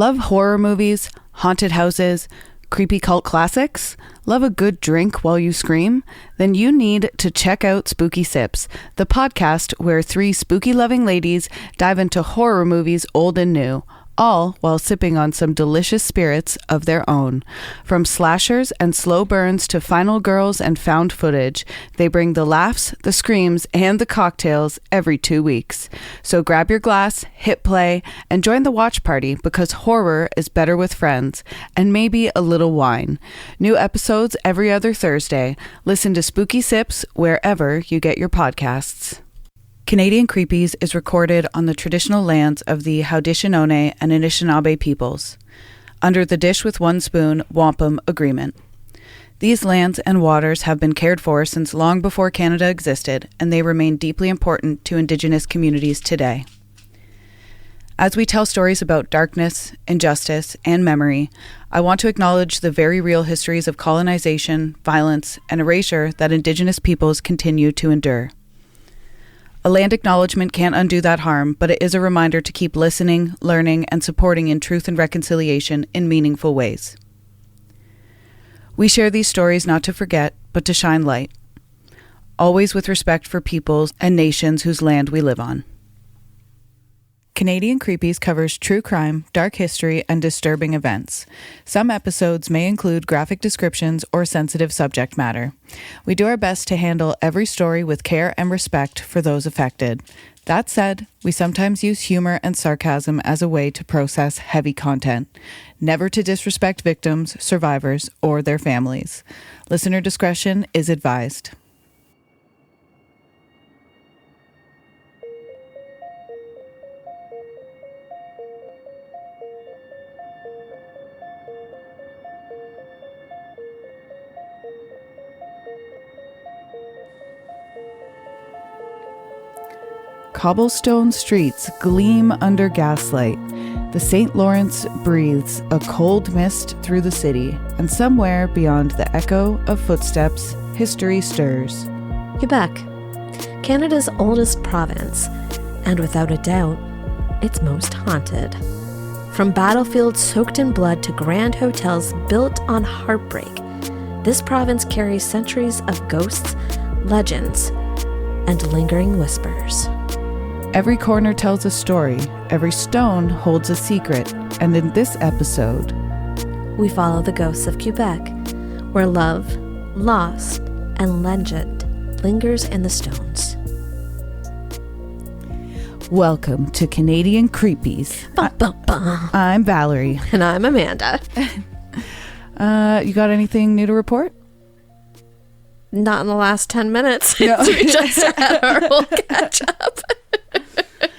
Love horror movies, haunted houses, creepy cult classics? Love a good drink while you scream? Then you need to check out Spooky Sips, the podcast where three spooky-loving ladies dive into horror movies old and new, all while sipping on some delicious spirits of their own. From slashers and slow burns to final girls and found footage, they bring the laughs, the screams, and the cocktails every 2 weeks. So grab your glass, hit play, and join the watch party because horror is better with friends, and maybe a little wine. New episodes every other Thursday. Listen to Spooky Sips wherever you get your podcasts. Canadian Creepies is recorded on the traditional lands of the Haudenosaunee and Anishinaabe peoples, under the Dish with One Spoon Wampum Agreement. These lands and waters have been cared for since long before Canada existed, and they remain deeply important to Indigenous communities today. As we tell stories about darkness, injustice, and memory, I want to acknowledge the very real histories of colonization, violence, and erasure that Indigenous peoples continue to endure. A land acknowledgement can't undo that harm, but it is a reminder to keep listening, learning, and supporting in truth and reconciliation in meaningful ways. We share these stories not to forget, but to shine light, always with respect for peoples and nations whose land we live on. Canadian Creepies covers true crime, dark history, and disturbing events. Some episodes may include graphic descriptions or sensitive subject matter. We do our best to handle every story with care and respect for those affected. That said, we sometimes use humor and sarcasm as a way to process heavy content, never to disrespect victims, survivors, or their families. Listener discretion is advised. Cobblestone streets gleam under gaslight. The St. Lawrence breathes a cold mist through the city, and somewhere beyond the echo of footsteps, history stirs. Quebec, Canada's oldest province, and without a doubt, its most haunted. From battlefields soaked in blood to grand hotels built on heartbreak, this province carries centuries of ghosts, legends, and lingering whispers. Every corner tells a story, every stone holds a secret, and in this episode, we follow the ghosts of Quebec, where love, loss, and legend lingers in the stones. Welcome to Canadian Creepies. I'm Valerie. And I'm Amanda. You got anything new to report? Not in the last 10 minutes. No. We just had our whole catch up.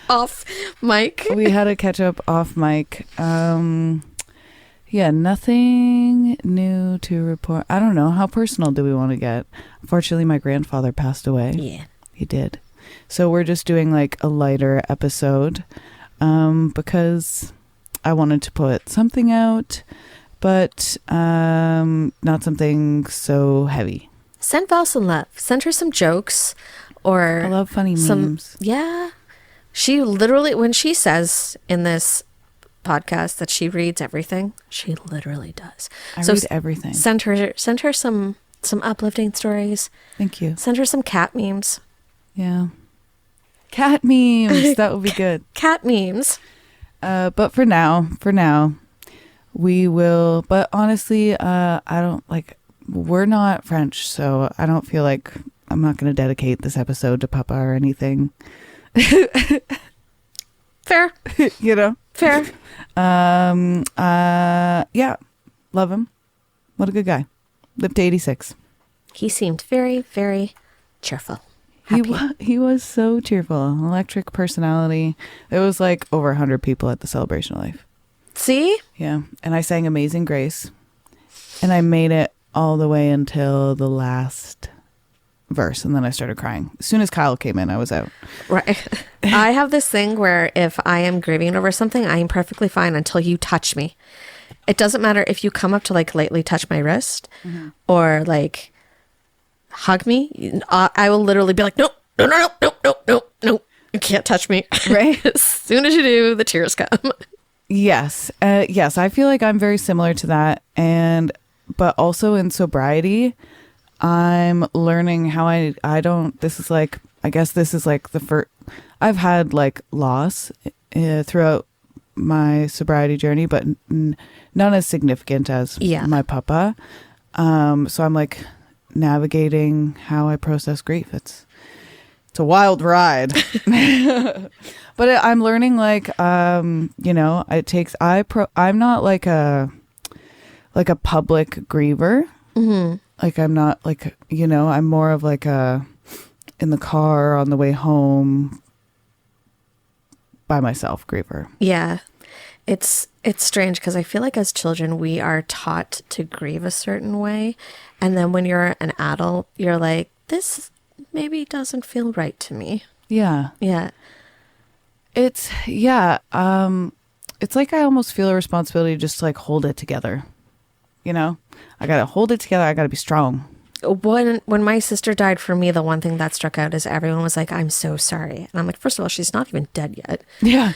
Off mic. We had a catch up off mic. Yeah, nothing new to report. I don't know. How personal do we want to get? Unfortunately, my grandfather passed away. Yeah. He did. So we're just doing like a lighter episode because I wanted to put something out, but not something so heavy. Send Val some love. Send her some jokes or I love funny memes. Yeah. She literally, when she says in this podcast that she reads everything, she literally does. I read everything. Send her some uplifting stories. Thank you. Send her some cat memes. Yeah. Cat memes. That would be good. Cat memes. But for now, we will. But honestly, I don't like. We're not French, so I don't feel like I'm not going to dedicate this episode to Papa or anything. Fair. You know? Fair. Yeah. Love him. What a good guy. Lived to 86. He seemed very, very cheerful. He was so cheerful. Electric personality. There was like over 100 people at the Celebration of Life. See? Yeah. And I sang Amazing Grace. And I made it all the way until the last verse, and then I started crying. As soon as Kyle came in, I was out. Right. I have this thing where if I am grieving over something, I am perfectly fine until you touch me. It doesn't matter if you come up to like lightly touch my wrist or like hug me. I will literally be like, no, you can't touch me. Right. As soon as you do, the tears come. Yes. Yes. I feel like I'm very similar to that. But also in sobriety, I'm learning how I don't, this is like, I guess this is like the first, I've had like loss throughout my sobriety journey, but none as significant as my papa. So I'm like navigating how I process grief. It's a wild ride. But I'm learning like, it takes, I'm not like a public griever. Mm-hmm. Like I'm not like, I'm more of like in the car on the way home by myself griever. Yeah. It's strange because I feel like as children, we are taught to grieve a certain way. And then when you're an adult, you're like, this maybe doesn't feel right to me. Yeah. Yeah. It's like I almost feel a responsibility just to like hold it together. I got to hold it together. I got to be strong. When my sister died, for me, the one thing that struck out is everyone was like, I'm so sorry. And I'm like, first of all, she's not even dead yet. Yeah.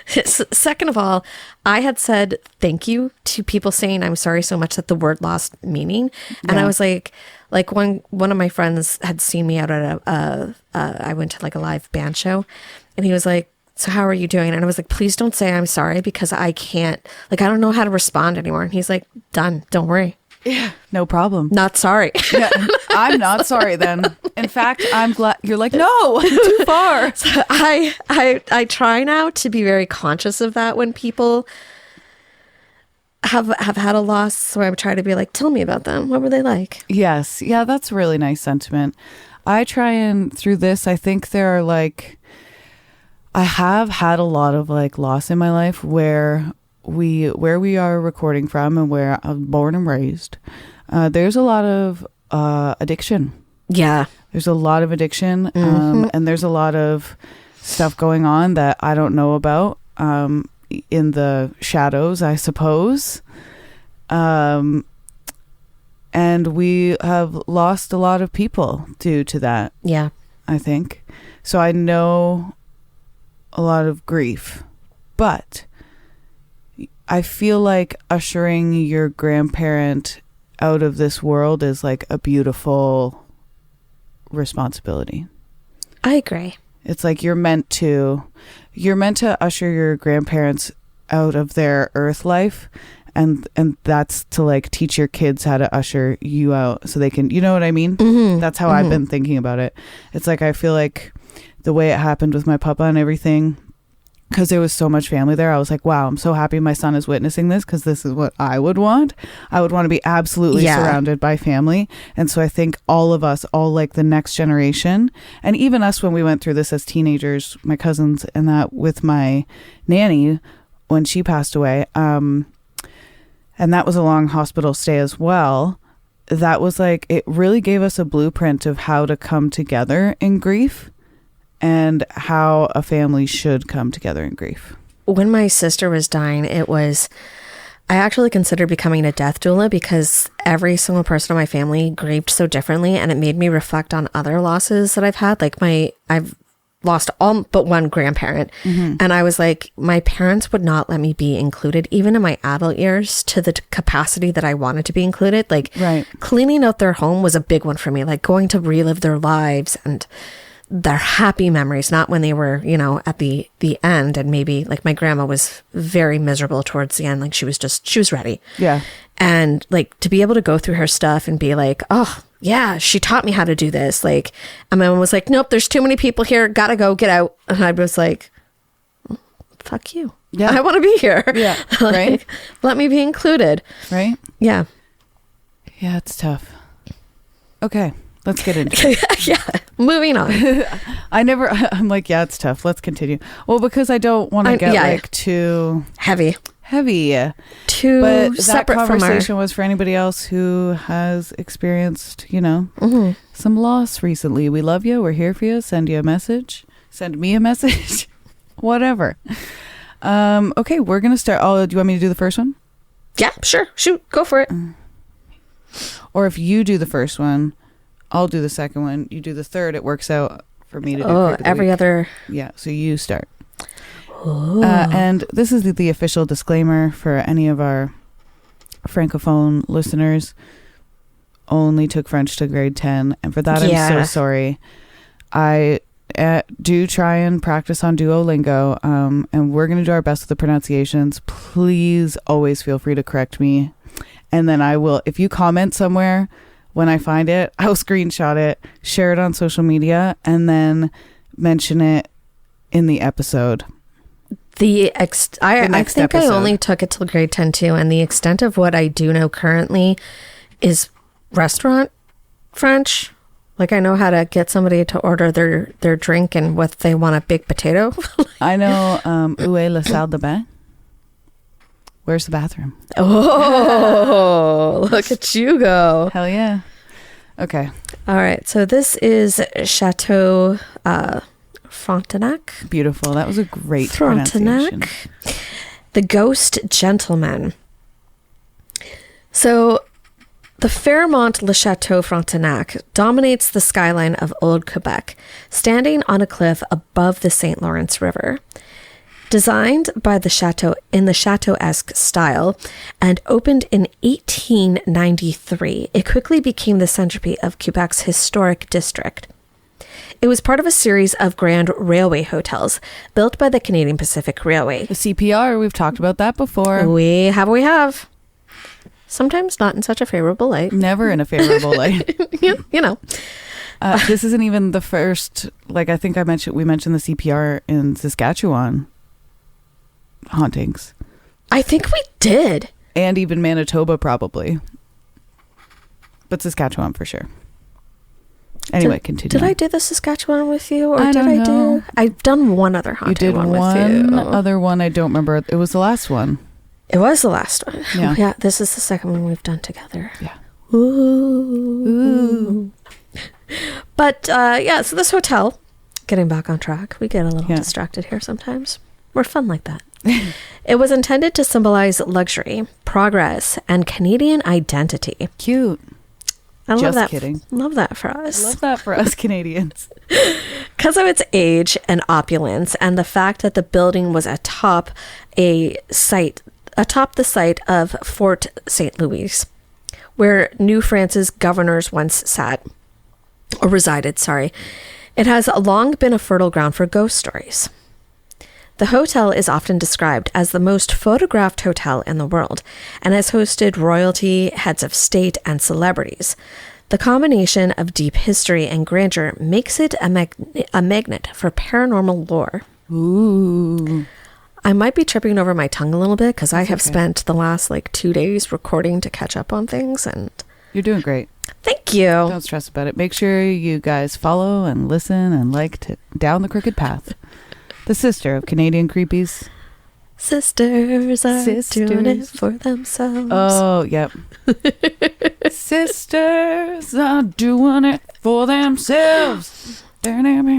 Second of all, I had said thank you to people saying I'm sorry so much that the word lost meaning. And I was like one of my friends had seen me out at I went to like a live band show, and he was like, so how are you doing? And I was like, please don't say I'm sorry because I can't, like, I don't know how to respond anymore. And he's like, done. Don't worry. Yeah. No problem. Not sorry. Yeah, I'm not sorry then. In fact, I'm glad you're like, no, too far. So I try now to be very conscious of that when people have had a loss. So I would try to be like, tell me about them. What were they like? Yes. Yeah, that's a really nice sentiment. I try and through this, I think there are like, I have had a lot of like loss in my life where we are recording from and where I'm born and raised. There's a lot of addiction. Yeah. There's a lot of addiction. And there's a lot of stuff going on that I don't know about in the shadows, I suppose. And we have lost a lot of people due to that. Yeah. I think. So I know a lot of grief, but I feel like ushering your grandparent out of this world is like a beautiful responsibility. I agree. It's like you're meant to usher your grandparents out of their earth life, and that's to like teach your kids how to usher you out so they can, you know what I mean? Mm-hmm. That's how I've been thinking about it. It's like I feel like the way it happened with my papa and everything, because there was so much family there, I was like, wow, I'm so happy my son is witnessing this, because this is what I would want. I would want to be absolutely surrounded by family. And so I think all of us, all like the next generation, and even us when we went through this as teenagers, my cousins and that with my nanny when she passed away, and that was a long hospital stay as well. That was like, it really gave us a blueprint of how to come together in grief and how a family should come together in grief. When my sister was dying, I actually considered becoming a death doula because every single person in my family grieved so differently, and it made me reflect on other losses that I've had. Like I've lost all but one grandparent. Mm-hmm. And I was like, my parents would not let me be included, even in my adult years, to the capacity that I wanted to be included. Like cleaning out their home was a big one for me, like going to relive their lives and their happy memories, not when they were, at the end. And maybe like my grandma was very miserable towards the end. Like she was ready. Yeah. And like to be able to go through her stuff and be like, oh yeah, she taught me how to do this. Like, and my mom was like, nope, there's too many people here. Gotta go, get out. And I was like, fuck you. Yeah. I want to be here. Yeah. Like, right. Let me be included. Right. Yeah. Yeah. It's tough. Okay. Let's get into it. Yeah. Moving on. I'm like, yeah, it's tough. Let's continue. Well, because I don't want to get too heavy. Too but separate that from conversation was for anybody else who has experienced, some loss recently. We love you. We're here for you. Send you a message. Send me a message. Whatever. Okay, we're going to start. Oh, do you want me to do the first one? Yeah, sure. Shoot. Go for it. Or if you do the first one, I'll do the second one. You do the third. It works out for me to do. Every other. Yeah. So you start. And this is the official disclaimer for any of our Francophone listeners. Only took French to grade 10. And for that, I'm so sorry. I do try and practice on Duolingo. And we're going to do our best with the pronunciations. Please always feel free to correct me. And then I will, if you comment somewhere when I find it, I'll screenshot it, share it on social media, and then mention it in the episode. I think I only took it till grade 10 too, and the extent of what I do know currently is restaurant French. Like, I know how to get somebody to order their drink and what they want, a baked potato. I know où est la salle de bain? Where's the bathroom? Oh, look at you go. Hell yeah. Okay. All right, so this is Château Frontenac. Beautiful. That was a great pronunciation. The Ghost Gentleman. So the Fairmont Le Château Frontenac dominates the skyline of Old Quebec, standing on a cliff above the St. Lawrence River. Designed by the chateau in the chateau-esque style and opened in 1893, it quickly became the centerpiece of Quebec's historic district. It was part of a series of grand railway hotels built by the Canadian Pacific Railway. The CPR, we've talked about that before. We have. Sometimes not in such a favorable light. Never in a favorable light. you know. This isn't even the first, like, I think we mentioned the CPR in Saskatchewan hauntings. I think we did. And even Manitoba, probably. But Saskatchewan for sure. Anyway, continue. Did I do the Saskatchewan with you? Or I don't know. I've done one other haunted one with you. You did one other one. I don't remember. It was the last one. It was the last one. Yeah. Yeah, this is the second one we've done together. Yeah. Ooh. But, so this hotel, getting back on track, we get a little distracted here sometimes. We're fun like that. It was intended to symbolize luxury, progress, and Canadian identity. Cute. I love Just that. kidding. Love that for us. Love that for us Canadians. Because of its age and opulence, and the fact that the building was atop the site of Fort St. Louis, where New France's governors once resided. It has long been a fertile ground for ghost stories. The hotel is often described as the most photographed hotel in the world and has hosted royalty, heads of state, and celebrities. The combination of deep history and grandeur makes it a magnet for paranormal lore. Ooh. I might be tripping over my tongue a little bit because I have spent the last 2 days recording to catch up on things, and You're doing great. Thank you. Don't stress about it. Make sure you guys follow and listen and Down the Crooked Path. The sister of Canadian Creepies. Sisters are doing it for themselves. Oh, yep. Sisters are doing it for themselves. I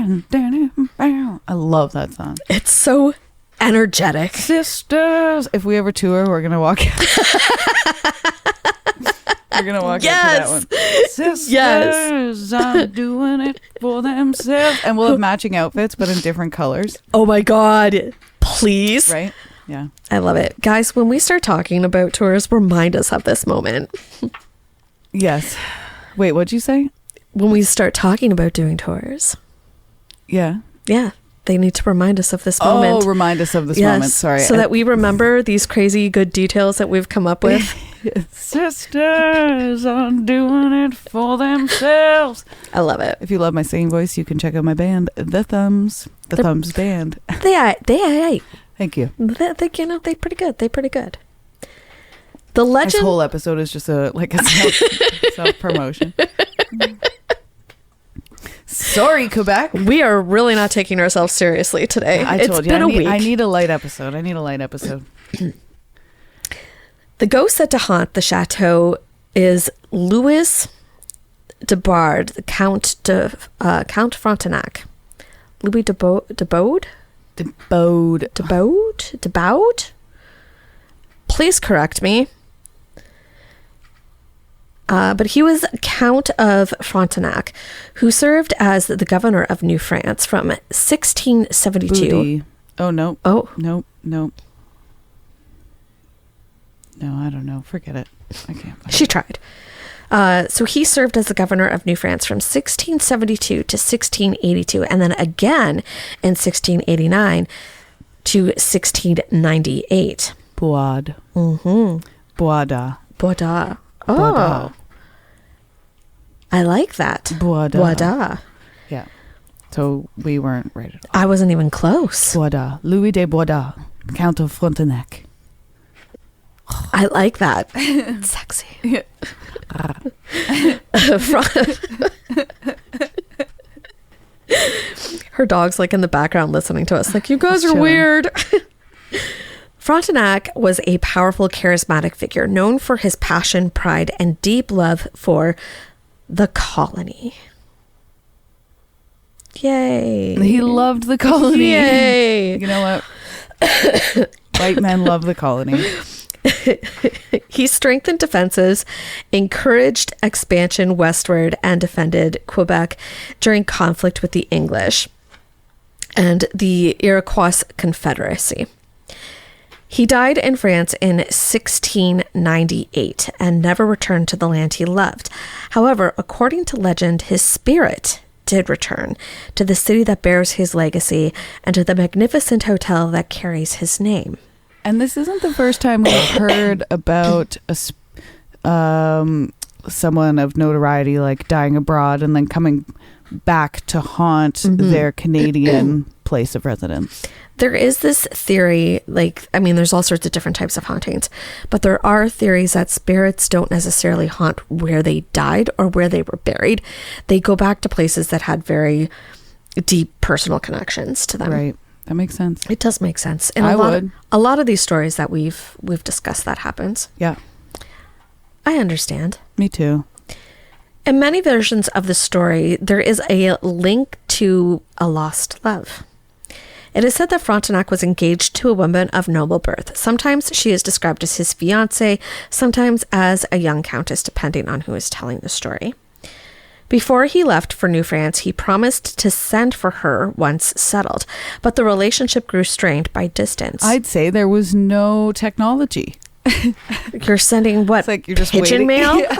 love that song. It's so energetic. Sisters. If we ever tour, we're going to walk out. We're going to walk into that one. Sisters are doing it for themselves. And we'll have matching outfits, but in different colors. Oh my God. Please. Right? Yeah. I love it. Guys, when we start talking about tours, remind us of this moment. Yes. Wait, what'd you say? When we start talking about doing tours. Yeah. Yeah. They need to remind us of this moment. Oh, remind us of this moment. Sorry. So that we remember these crazy good details that we've come up with. Sisters are doing it for themselves. I love it. If you love my singing voice, you can check out my band, The Thumbs. The Thumbs Band. They are. Thank you. They're pretty good. They're pretty good. The legend. This whole episode is just a self-promotion. Sorry, Quebec. We are really not taking ourselves seriously today. I told you. I need a light episode. The ghost said to haunt the chateau is Louis de Bard, the Count Frontenac. Louis de Bode? Please correct me. But he was Count of Frontenac, who served as the governor of New France from 1672. Booty. Oh, no. Oh. Nope. No, I don't know. Forget it. I can't. She tried. So he served as the governor of New France from 1672 to 1682, and then again in 1689 to 1698. Bois. Bois. Bois. Oh. Bois. I like that. Bois. Yeah. So we weren't right at all. I wasn't even close. Bois. Louis de Bois, Count of Frontenac. I like that. Sexy. Yeah. Her dog's like in the background listening to us. Like, you guys are Chilling. weird. Frontenac was a powerful, charismatic figure known for his passion, pride, and deep love for the colony. Yay. He loved the colony. Yay. You know what? White men love the colony. He strengthened defenses, encouraged expansion westward, and defended Quebec during conflict with the English and the Iroquois Confederacy. He died in France in 1698 and never returned to the land he loved. However, according to legend, his spirit did return to the city that bears his legacy and to the magnificent hotel that carries his name. And this isn't the first time we've heard about someone of notoriety like dying abroad and then coming back to haunt their Canadian place of residence. There is this theory, there's all sorts of different types of hauntings, but there are theories that spirits don't necessarily haunt where they died or where they were buried. They go back to places that had very deep personal connections to them. Right. That makes sense. It does make sense. And a lot of these stories that we've discussed, that happens. Yeah. I understand. Me too. In many versions of the story, there is a link to a lost love. It is said that Frontenac was engaged to a woman of noble birth. Sometimes she is described as his fiancée, sometimes as a young countess, depending on who is telling the story. Before he left for New France, he promised to send for her once settled, but the relationship grew strained by distance. I'd say there was no technology. You're sending what? It's like you're just pigeon waiting. mail? Yeah.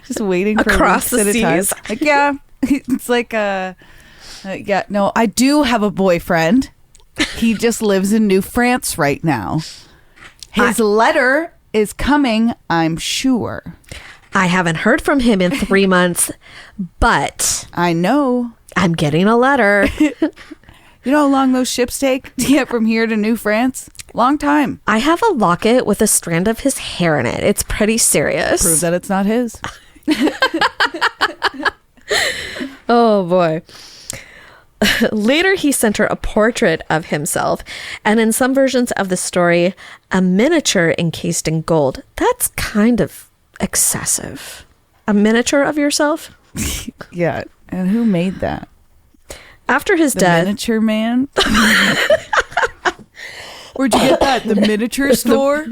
Just waiting for across the seas. Like, yeah, it's like no, I do have a boyfriend. He just lives in New France right now. His letter is coming, I'm sure. I haven't heard from him in 3 months, but I know. I'm getting a letter. You know how long those ships take to get from here to New France? Long time. I have a locket with a strand of his hair in it. It's pretty serious. Prove that it's not his. Oh, boy. Later, he sent her a portrait of himself, and in some versions of the story, a miniature encased in gold. That's kind of excessive. A miniature of yourself? Yeah. And who made that? After his death... Miniature man? Where'd you get that? The miniature store?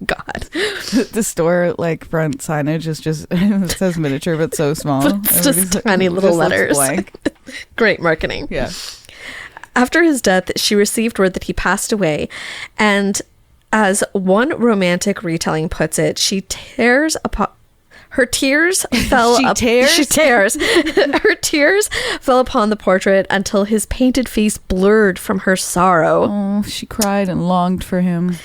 God. The store, front signage is just, it says miniature, but so small. But it's just tiny little letters. Blank. Great marketing. Yeah. After his death, she received word that he passed away, and as one romantic retelling puts it, her tears fell Her tears fell upon the portrait until his painted face blurred from her sorrow. Oh, she cried and longed for him.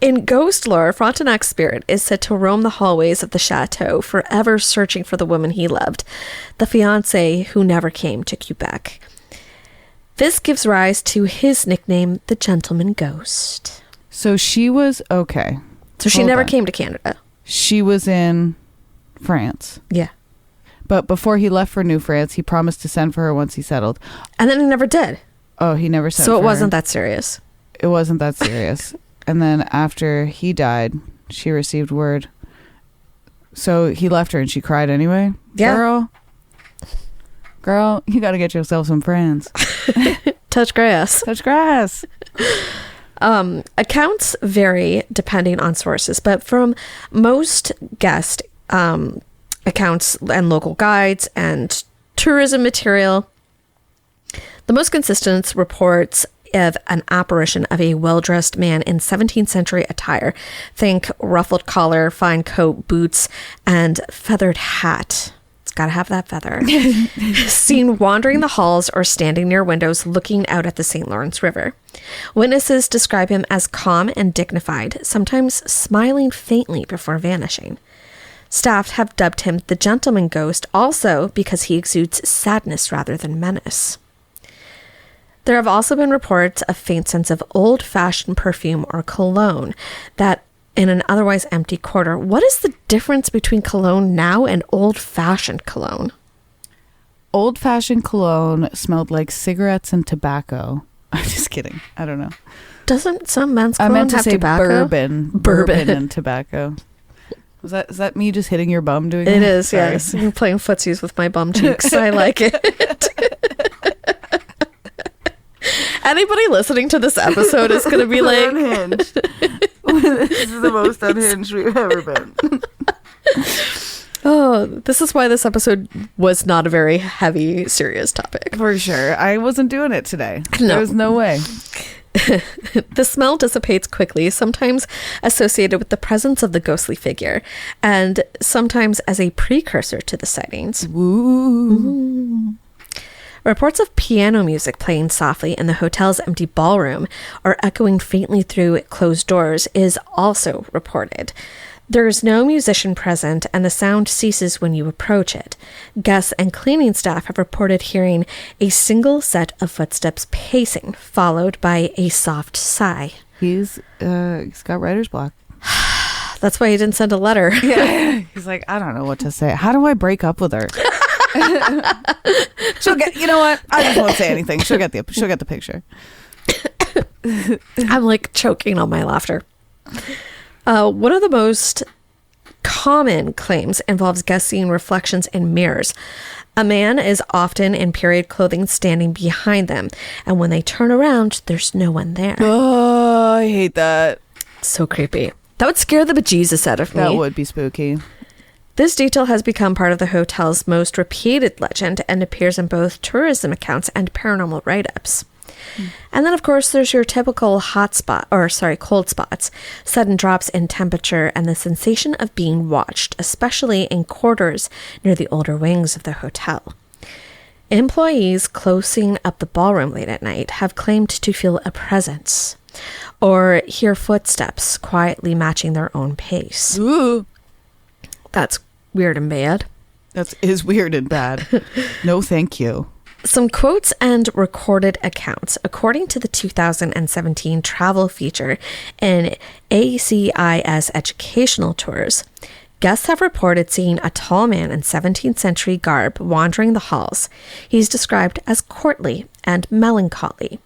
In ghost lore, Frontenac's spirit is said to roam the hallways of the chateau, forever searching for the woman he loved, the fiancée who never came to Quebec. This gives rise to his nickname, the Gentleman Ghost. So she was, okay. So she never came to Canada. She was in France. Yeah. But before he left for New France, he promised to send for her once he settled. And then he never did. Oh, he never sent for her. So it wasn't that serious. It wasn't that serious. And then after he died, she received word. So he left her and she cried anyway? Yeah. Girl, you got to get yourself some friends. Touch grass. Touch grass. Accounts vary depending on sources, but from most guest accounts and local guides and tourism material, The most consistent reports of an apparition of a well-dressed man in 17th century attire. Think ruffled collar, fine coat, boots, and feathered hat. It's got to have that feather. Seen wandering the halls or standing near windows looking out at the St. Lawrence River. Witnesses describe him as calm and dignified, sometimes smiling faintly before vanishing. Staff have dubbed him the gentleman ghost also because he exudes sadness rather than menace. There have also been reports of faint scents of old-fashioned perfume or cologne that in an otherwise empty quarter. What is the difference between cologne now and old-fashioned cologne? Old-fashioned cologne smelled like cigarettes and tobacco. I'm just kidding. I don't know. Doesn't some men's cologne I meant to have say tobacco? Bourbon and tobacco. Is that me just hitting your bum doing it? It is, Sorry. yes. I'm playing footsies with my bum cheeks. I like it. Anybody listening to this episode is going to be like... Unhinged. This is the most unhinged we've ever been. Oh, this is why this episode was not a very heavy, serious topic. For sure. I wasn't doing it today. No. There was no way. The smell dissipates quickly, sometimes associated with the presence of the ghostly figure, and sometimes as a precursor to the sightings. Ooh. Reports of piano music playing softly in the hotel's empty ballroom or echoing faintly through closed doors is also reported. There is no musician present, and the sound ceases when you approach it. Guests and cleaning staff have reported hearing a single set of footsteps pacing, followed by a soft sigh. He's got writer's block. That's why he didn't send a letter. Yeah. He's like, I don't know what to say. How do I break up with her? She'll get. You know what? I just won't say anything. She'll get the picture. I'm like choking on my laughter. One of the most common claims involves guests seeing reflections in mirrors. A man is often in period clothing standing behind them, and when they turn around, there's no one there. Oh, I hate that. So creepy. That would scare the bejesus out of me. That would be spooky. This detail has become part of the hotel's most repeated legend and appears in both tourism accounts and paranormal write-ups. And then, of course, there's your typical cold spots, sudden drops in temperature, and the sensation of being watched, especially in quarters near the older wings of the hotel. Employees closing up the ballroom late at night have claimed to feel a presence or hear footsteps quietly matching their own pace. Ooh. That's weird and bad. That is weird and bad. No, thank you. Some quotes and recorded accounts. According to the 2017 travel feature in ACIS Educational Tours, guests have reported seeing a tall man in 17th century garb wandering the halls. He's described as courtly and melancholy.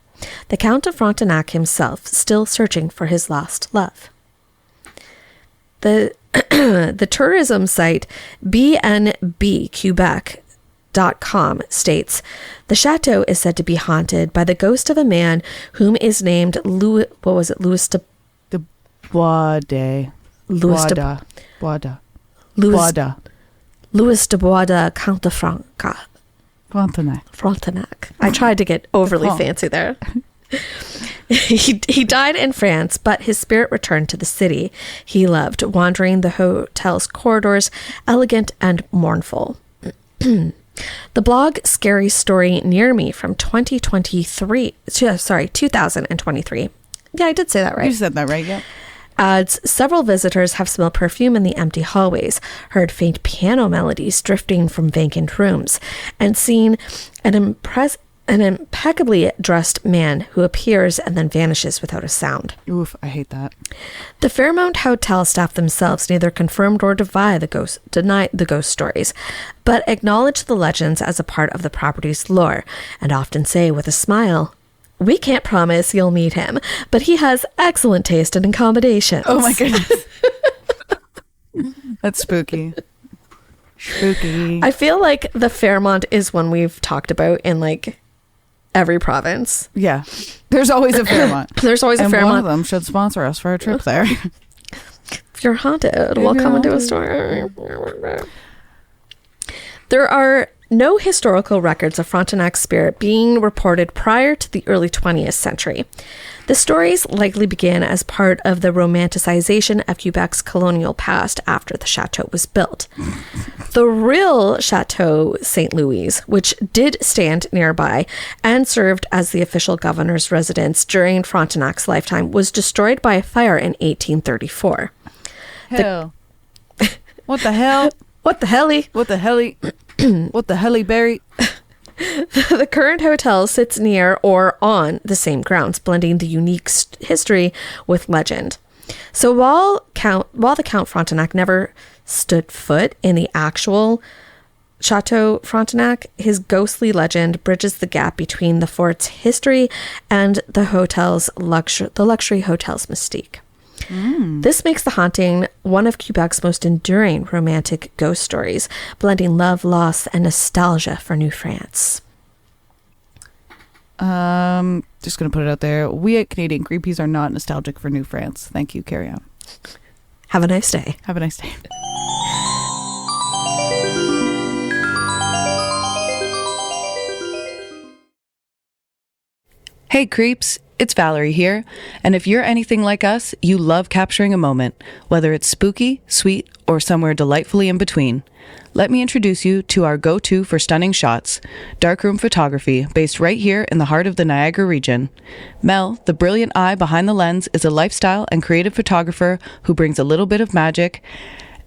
The Count of Frontenac himself still searching for his lost love. The tourism site bnbquebec.com states, the chateau is said to be haunted by the ghost of a man whom is named Louis de Bois de Count of Frontenac. I tried to get overly fancy there. He died in France, but his spirit returned to the city he loved, wandering the hotel's corridors, elegant and mournful. The blog Scary Story Near Me from 2023. Yeah, I did say that right. You said that right, yeah. Adds, several visitors have smelled perfume in the empty hallways, heard faint piano melodies drifting from vacant rooms, and seen an impeccably dressed man who appears and then vanishes without a sound. Oof, I hate that. The Fairmount Hotel staff themselves neither confirmed or denied the ghost stories, but acknowledge the legends as a part of the property's lore, and often say with a smile, we can't promise you'll meet him, but he has excellent taste in accommodations. Oh my goodness. That's spooky. Spooky. I feel like the Fairmont is one we've talked about in like every province. Yeah. There's always a Fairmont. There's always a Fairmont. One of them should sponsor us for a trip there. If you're haunted, we'll come and do a story. There are no historical records of Frontenac's spirit being reported prior to the early 20th century. The stories likely began as part of the romanticization of Quebec's colonial past after the chateau was built. The real Chateau St. Louis, which did stand nearby and served as the official governor's residence during Frontenac's lifetime, was destroyed by a fire in 1834. Hell. What the hell? What the helly? What the helly? What the helly berry? The current hotel sits near or on the same grounds, blending the unique history with legend. So while the Count Frontenac never stood foot in the actual Château Frontenac, his ghostly legend bridges the gap between the fort's history and the luxury hotel's mystique. This makes the haunting one of Quebec's most enduring romantic ghost stories, blending love, loss, and nostalgia for New France. Just going to put it out there. We at Canadian Creepies are not nostalgic for New France. Thank you. Carry on. Have a nice day. Have a nice day. Hey, creeps. It's Valerie here, and if you're anything like us, you love capturing a moment, whether it's spooky, sweet, or somewhere delightfully in between. Let me introduce you to our go-to for stunning shots, darkroom photography, based right here in the heart of the Niagara region. Mel, the brilliant eye behind the lens, is a lifestyle and creative photographer who brings a little bit of magic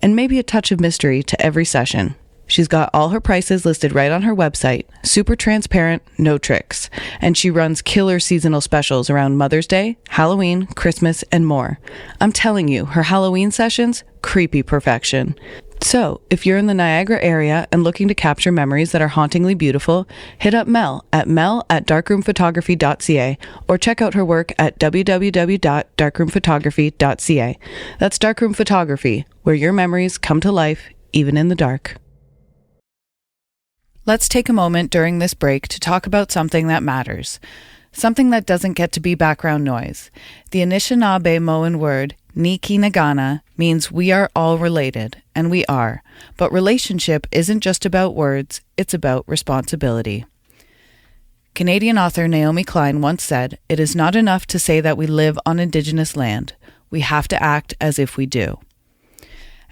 and maybe a touch of mystery to every session. She's got all her prices listed right on her website, super transparent, no tricks, and she runs killer seasonal specials around Mother's Day, Halloween, Christmas, and more. I'm telling you, her Halloween sessions, creepy perfection. So, if you're in the Niagara area and looking to capture memories that are hauntingly beautiful, hit up Mel at mel@darkroomphotography.ca or check out her work at www.darkroomphotography.ca. That's Darkroom Photography, where your memories come to life, even in the dark. Let's take a moment during this break to talk about something that matters. Something that doesn't get to be background noise. The Anishinaabe-Moan word, ni ki nagana, means we are all related, and we are. But relationship isn't just about words, it's about responsibility. Canadian author Naomi Klein once said, "It is not enough to say that we live on Indigenous land. We have to act as if we do."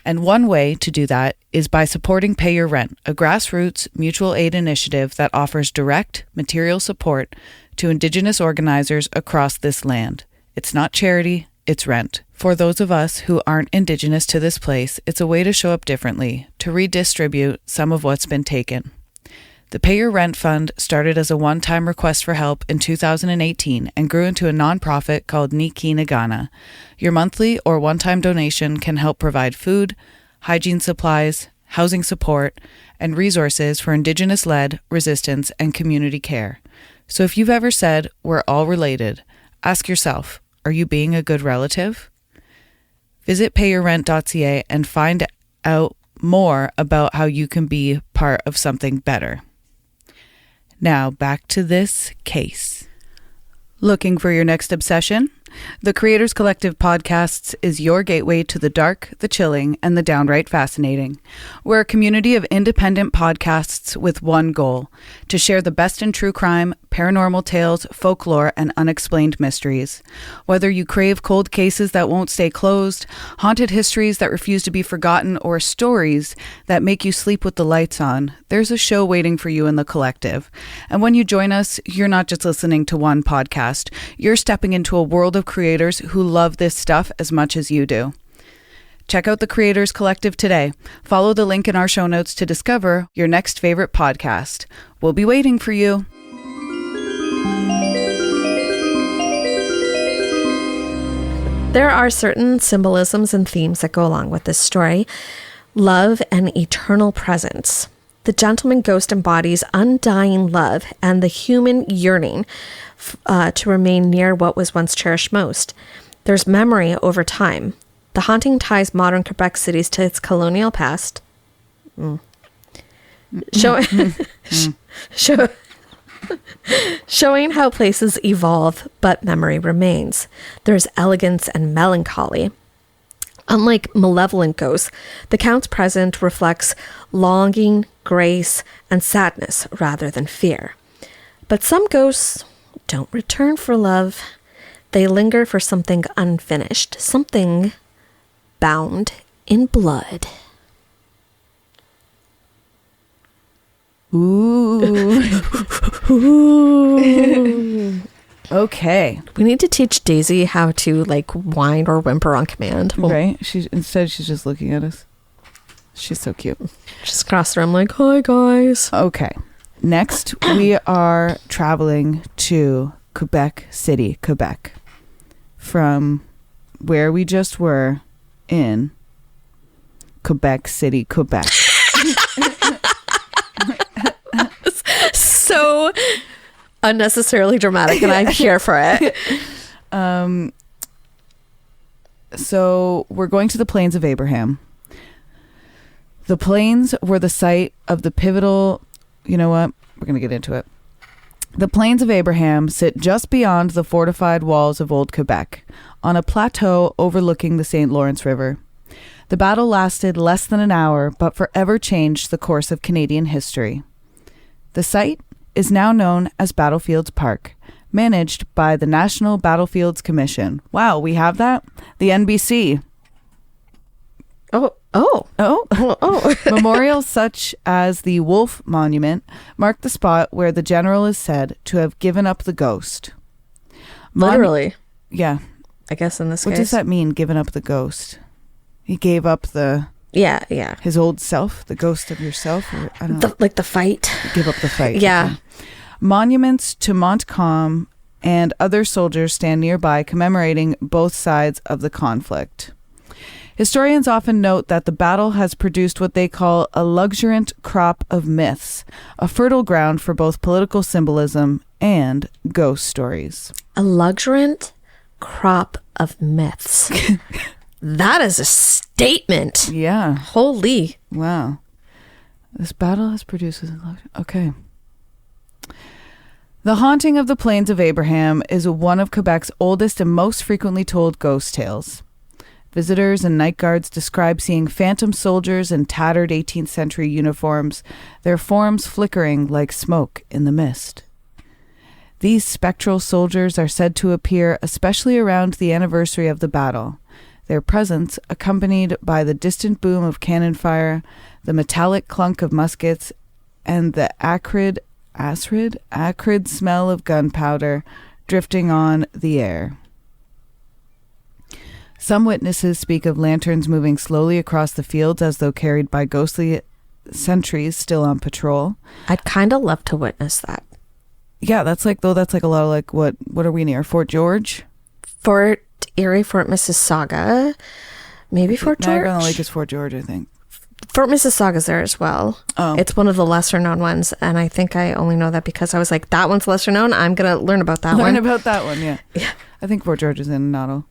And one way to do that is by supporting Pay Your Rent, a grassroots mutual aid initiative that offers direct material support to Indigenous organizers across this land. It's not charity, it's rent. For those of us who aren't Indigenous to this place, it's a way to show up differently, to redistribute some of what's been taken. The Pay Your Rent Fund started as a one-time request for help in 2018 and grew into a nonprofit called Ni Ki Nagana. Your monthly or one-time donation can help provide food, hygiene supplies, housing support, and resources for Indigenous-led resistance and community care. So if you've ever said, "We're all related," ask yourself, are you being a good relative? Visit payyourrent.ca and find out more about how you can be part of something better. Now, back to this case. Looking for your next obsession? The Creators Collective Podcasts is your gateway to the dark, the chilling, and the downright fascinating. We're a community of independent podcasts with one goal: to share the best in true crime, paranormal tales, folklore, and unexplained mysteries. Whether you crave cold cases that won't stay closed, haunted histories that refuse to be forgotten, or stories that make you sleep with the lights on, there's a show waiting for you in the collective. And when you join us, you're not just listening to one podcast. You're stepping into a world of creators who love this stuff as much as you do. Check out the Creators Collective today. Follow the link in our show notes to discover your next favorite podcast. We'll be waiting for you. There are certain symbolisms and themes that go along with this story. Love and eternal presence. The gentleman ghost embodies undying love and the human yearning to remain near what was once cherished most. There's memory over time. The haunting ties modern Quebec cities to its colonial past. Showing how places evolve, but memory remains. There's elegance and melancholy. Unlike malevolent ghosts, the Count's presence reflects longing, grace, and sadness rather than fear. But some ghosts don't return for love. They linger for something unfinished, something bound in blood. Ooh. Ooh. Okay. We need to teach Daisy how to like whine or whimper on command. Right? Instead she's just looking at us. She's so cute. Just across the room like, hi guys. Okay. Next, we are traveling to Quebec City, Quebec. From where we just were in Quebec City, Quebec. So unnecessarily dramatic, and I'm here for it. So we're going to the Plains of Abraham. The Plains were the site of the pivotal... You know what? We're going to get into it. The Plains of Abraham sit just beyond the fortified walls of Old Quebec, on a plateau overlooking the St. Lawrence River. The battle lasted less than an hour, but forever changed the course of Canadian history. The site is now known as Battlefields Park, managed by the National Battlefields Commission. Wow, we have that? The NBC. Oh. Memorials such as the Wolfe Monument mark the spot where the general is said to have given up the ghost. Literally. Yeah. I guess in this case. What does that mean, given up the ghost? He gave up the... Yeah. His old self? The ghost of yourself? Or, I don't know. Like the fight. Give up the fight. Yeah. Okay. Monuments to Montcalm and other soldiers stand nearby commemorating both sides of the conflict. Historians often note that the battle has produced what they call a luxuriant crop of myths, a fertile ground for both political symbolism and ghost stories. A luxuriant crop of myths. That is a statement. Yeah. Holy. Wow. This battle has produced... Okay. The Haunting of the Plains of Abraham is one of Quebec's oldest and most frequently told ghost tales. Visitors and night guards describe seeing phantom soldiers in tattered 18th century uniforms, their forms flickering like smoke in the mist. These spectral soldiers are said to appear especially around the anniversary of the battle, their presence accompanied by the distant boom of cannon fire, the metallic clunk of muskets, and the acrid smell of gunpowder drifting on the air. Some witnesses speak of lanterns moving slowly across the fields as though carried by ghostly sentries still on patrol. I'd kind of love to witness that. Yeah, that's like a lot of like, what are we near? Fort George? Fort Erie, Fort Mississauga, maybe Fort George? Niagara on the Lake is Fort George, I think. Fort Mississauga's there as well. Oh. It's one of the lesser known ones, and I think I only know that because I was like, that one's lesser known, I'm going to learn about that one. Learn about that one, yeah. I think Fort George is in Noddle.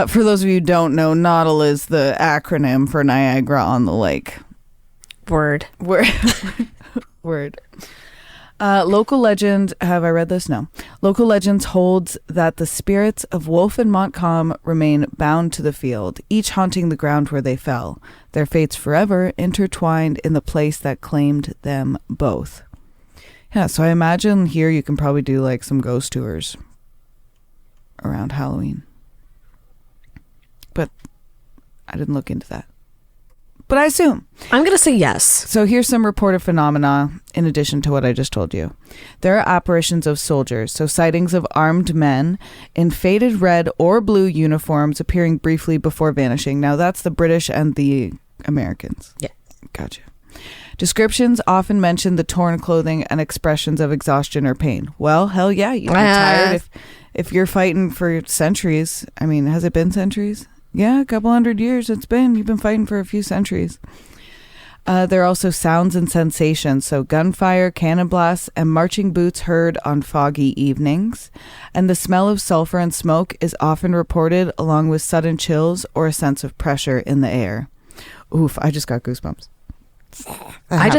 For those of you who don't know, Noddle is the acronym for Niagara on the Lake. Word. Local legend, have I read this? No. Local legends holds that the spirits of Wolfe and Montcalm remain bound to the field, each haunting the ground where they fell, their fates forever intertwined in the place that claimed them both. Yeah, so I imagine here you can probably do like some ghost tours around Halloween. But I didn't look into that. But I assume. I'm going to say yes. So here's some reported phenomena in addition to what I just told you. There are apparitions of soldiers, so sightings of armed men in faded red or blue uniforms appearing briefly before vanishing. Now that's the British and the Americans. Yeah. Gotcha. Descriptions often mention the torn clothing and expressions of exhaustion or pain. Well, hell yeah, you'd be tired if you're fighting for centuries. I mean, has it been centuries? Yeah, a couple 100 years you've been fighting for a few centuries. There are also sounds and sensations, so gunfire, cannon blasts, and marching boots heard on foggy evenings. And the smell of sulfur and smoke is often reported along with sudden chills or a sense of pressure in the air. Oof, I just got goosebumps. I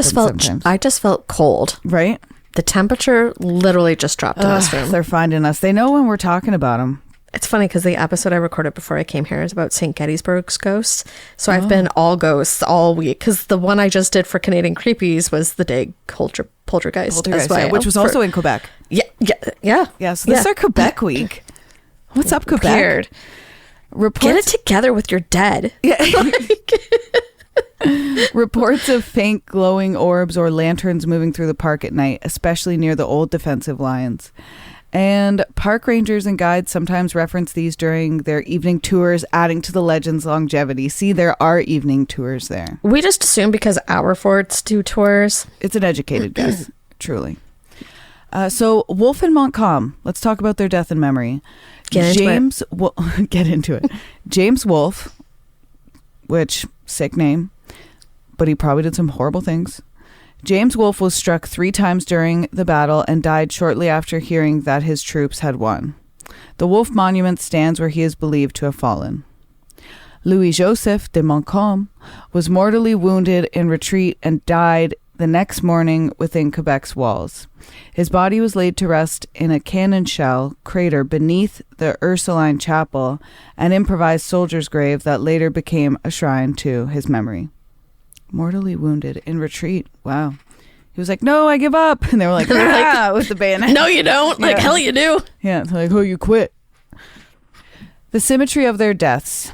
just felt cold. Right? The temperature literally just dropped in this room. They're finding us. They know when we're talking about them. It's funny because the episode I recorded before I came here is about St. Gettysburg's ghosts. So I've been all ghosts all week because the one I just did for Canadian Creepies was the day poltergeist as well. Yeah, which was also in Quebec. Yeah. So this is our Quebec week. What's up, Quebec? Weird. Get it together with your dead. Yeah. Reports of faint glowing orbs or lanterns moving through the park at night, especially near the old defensive lines. And park rangers and guides sometimes reference these during their evening tours, adding to the legend's longevity. See, there are evening tours there. We just assume because our forts do tours. It's an educated guess, truly. So Wolfe and Montcalm, let's talk about their death in memory. Get into it. James Wolfe, which, sick name, but he probably did some horrible things. James Wolfe was struck 3 times during the battle and died shortly after hearing that his troops had won. The Wolfe Monument stands where he is believed to have fallen. Louis-Joseph de Montcalm was mortally wounded in retreat and died the next morning within Quebec's walls. His body was laid to rest in a cannon shell crater beneath the Ursuline Chapel, an improvised soldier's grave that later became a shrine to his memory. Mortally wounded in retreat. Wow. He was like, no, I give up. And they were like, with the bayonet. No, you don't. Like, hell you do. Yeah. They're like, oh, you quit. The symmetry of their deaths.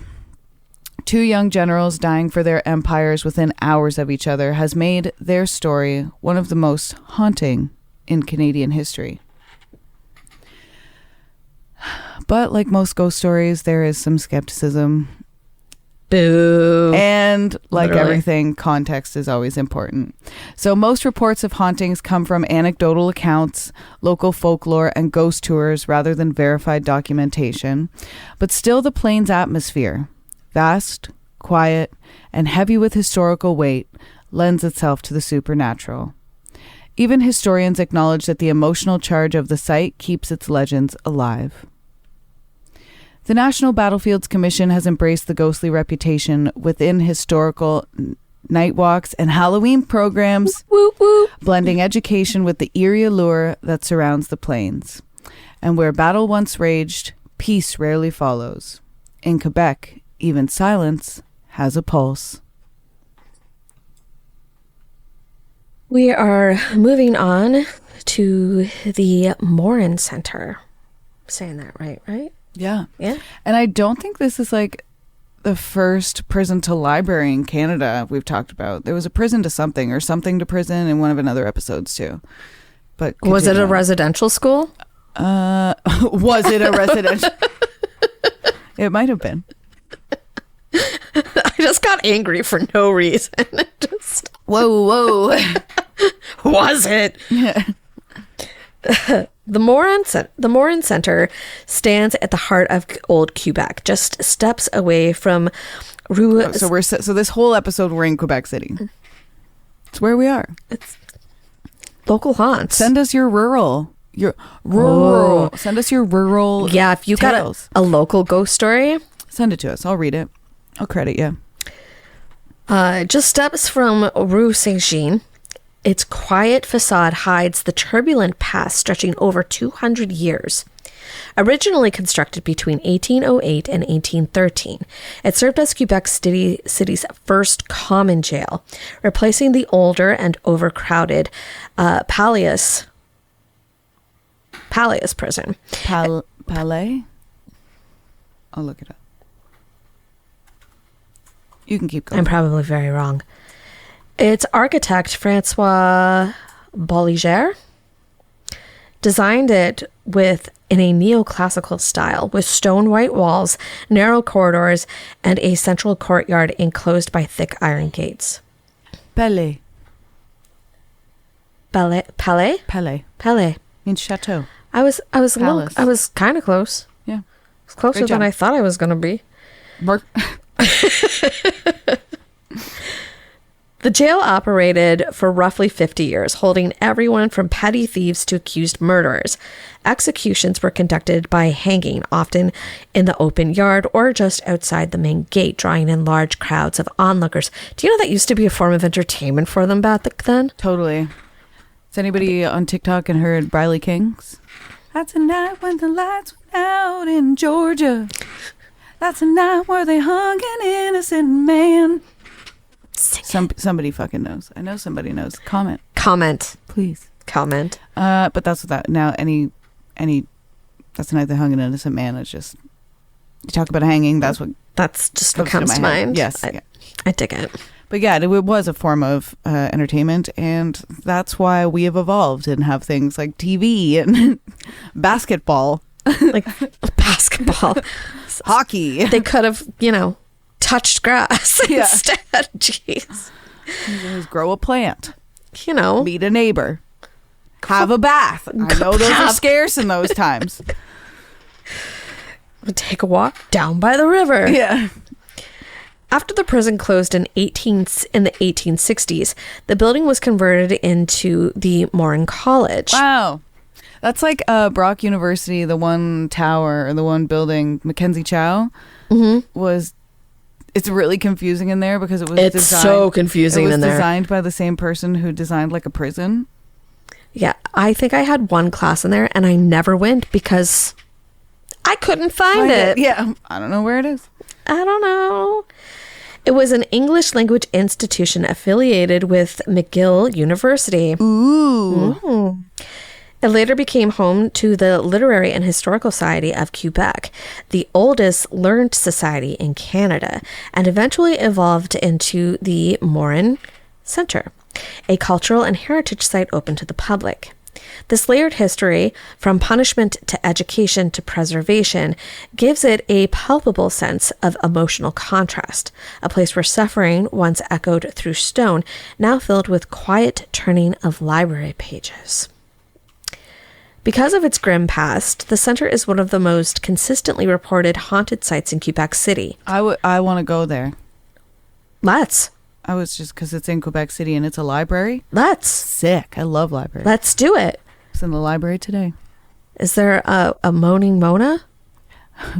2 young generals dying for their empires within hours of each other has made their story one of the most haunting in Canadian history. But like most ghost stories, there is some skepticism. Boo. And like everything, context is always important. So most reports of hauntings come from anecdotal accounts, local folklore, and ghost tours rather than verified documentation. But still, the plains atmosphere, vast, quiet, and heavy with historical weight, lends itself to the supernatural. Even historians acknowledge that the emotional charge of the site keeps its legends alive. The National Battlefields Commission has embraced the ghostly reputation within historical night walks and Halloween programs, blending education with the eerie allure that surrounds the plains. And where battle once raged, peace rarely follows. In Quebec, even silence has a pulse. We are moving on to the Morrin Centre. I'm saying that right? Yeah. Yeah. And I don't think this is like the first prison to library in Canada we've talked about. There was a prison to something or something to prison in one of another episodes too. But was it a residential school? Was it a residential? It might have been. I just got angry for no reason. Whoa. Was it? Yeah. The Morrin Centre stands at the heart of old Quebec, just steps away from Rue. So this whole episode we're in Quebec City. It's where we are. It's local haunts. Send us your rural. Send us your rural. Yeah, if you tales. Got a local ghost story, send it to us. I'll read it. I'll credit you. Just steps from Rue Saint-Jean. Its quiet facade hides the turbulent past stretching over 200 years. Originally constructed between 1808 and 1813, it served as Quebec City's first common jail, replacing the older and overcrowded Palais prison. Palais? I'll look it up. You can keep going. I'm probably very wrong. Its architect, Francois Bolliger, designed it in a neoclassical style with stone white walls, narrow corridors, and a central courtyard enclosed by thick iron gates. Palais. Means chateau. I was kind of close. Yeah. I was closer than I thought I was going to be. The jail operated for roughly 50 years, holding everyone from petty thieves to accused murderers. Executions were conducted by hanging, often in the open yard or just outside the main gate, drawing in large crowds of onlookers. Do you know that used to be a form of entertainment for them back then? Totally. Has anybody on TikTok and heard Briley Kings? That's a night when the lights went out in Georgia. That's a night where they hung an innocent man. Somebody fucking knows. I know somebody knows. Comment, please. Comment. But that's what that now. Any. That's the night they hung an innocent man. It's just you talk about a hanging. That's just what comes to mind. Yes, I dig it. But yeah, it was a form of entertainment, and that's why we have evolved and have things like TV and basketball, like basketball, hockey. They could have, touched grass instead. Jeez. Just grow a plant. Meet a neighbor. Have a bath. I know those are scarce in those times. Take a walk down by the river. Yeah. After the prison closed in the 1860s, the building was converted into the Morrin College. Wow. That's like Brock University, the one tower or the one building, Mackenzie Chow, was... It's really confusing in there because it was so confusing in there. Designed by the same person who designed like a prison. Yeah, I think I had one class in there and I never went because I couldn't find it. Yeah, I don't know where it is. I don't know. It was an English language institution affiliated with McGill University. Ooh. It later became home to the Literary and Historical Society of Quebec, the oldest learned society in Canada, and eventually evolved into the Morrin Centre, a cultural and heritage site open to the public. This layered history, from punishment to education to preservation, gives it a palpable sense of emotional contrast, a place where suffering once echoed through stone, now filled with quiet turning of library pages. Because of its grim past, the centre is one of the most consistently reported haunted sites in Quebec City. I want to go there. Let's. I was just because it's in Quebec City and it's a library. Let's. Sick. I love libraries. Let's do it. It's in the library today. Is there a Moaning Mona?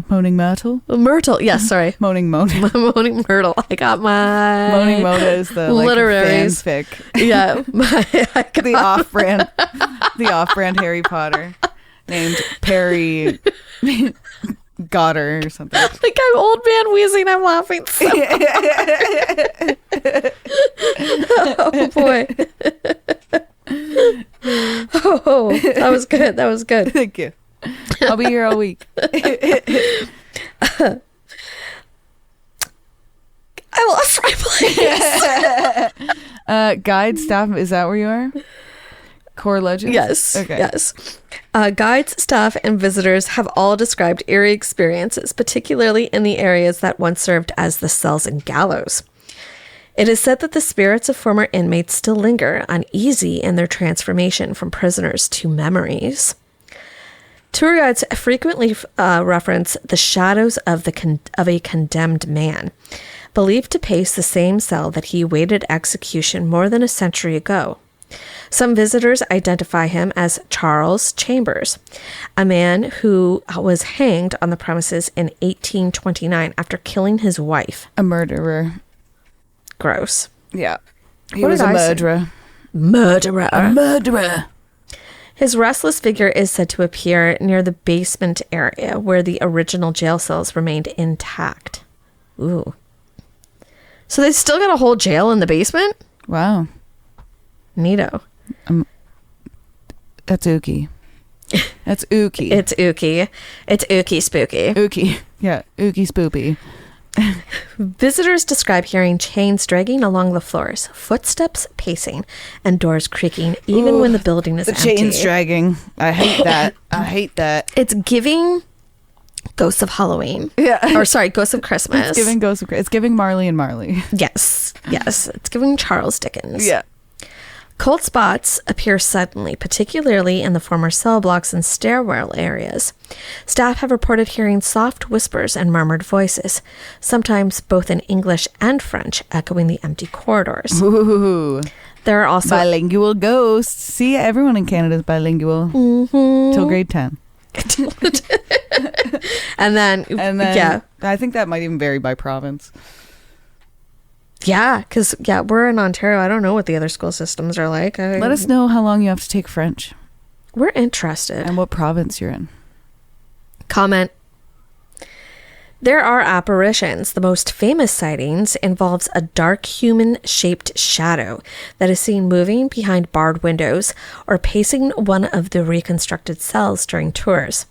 Moaning Myrtle? Myrtle, yes, sorry. Moaning Mona. Moaning Myrtle. I got my... Moaning Mona is the literaries. Fanfic. Yeah. The off-brand Harry Potter named Perry Gotter or something. Like I'm old man wheezing, I'm laughing so oh boy. Oh, that was good. Thank you. I'll be here all week. I lost my place. Guide staff, is that where you are? Core legends? Yes. Okay. Yes. Guides, staff, and visitors have all described eerie experiences, particularly in the areas that once served as the cells and gallows. It is said that the spirits of former inmates still linger, uneasy in their transformation from prisoners to memories. Tour guides frequently reference the shadows of a condemned man, believed to pace the same cell that he awaited execution more than a century ago. Some visitors identify him as Charles Chambers, a man who was hanged on the premises in 1829 after killing his wife. A murderer. Gross. Yeah. He was a murderer. Murderer. A murderer. His restless figure is said to appear near the basement area where the original jail cells remained intact. Ooh. So they still got a whole jail in the basement? Wow. Neato. That's ooky. That's ooky. It's ooky. It's ooky spooky. Ooky. Yeah, ooky spoopy. Visitors describe hearing chains dragging along the floors, footsteps pacing, and doors creaking, even when the building is empty. The chains dragging. I hate that. I hate that. It's giving Ghosts of Halloween. Yeah. Or sorry, Ghosts of Christmas. It's giving Ghosts of Christmas. It's giving Marley and Marley. Yes. Yes. It's giving Charles Dickens. Yeah. Cold spots appear suddenly, particularly in the former cell blocks and stairwell areas. Staff have reported hearing soft whispers and murmured voices, sometimes both in English and French, echoing the empty corridors. Ooh. There are also... bilingual ghosts. See, everyone in Canada is bilingual. Mm-hmm. Till grade 10. and then, yeah. I think that might even vary by province. Yeah, because, we're in Ontario. I don't know what the other school systems are like. Let us know how long you have to take French. We're interested. And what province you're in. Comment. There are apparitions. The most famous sightings involves a dark human-shaped shadow that is seen moving behind barred windows or pacing one of the reconstructed cells during tours.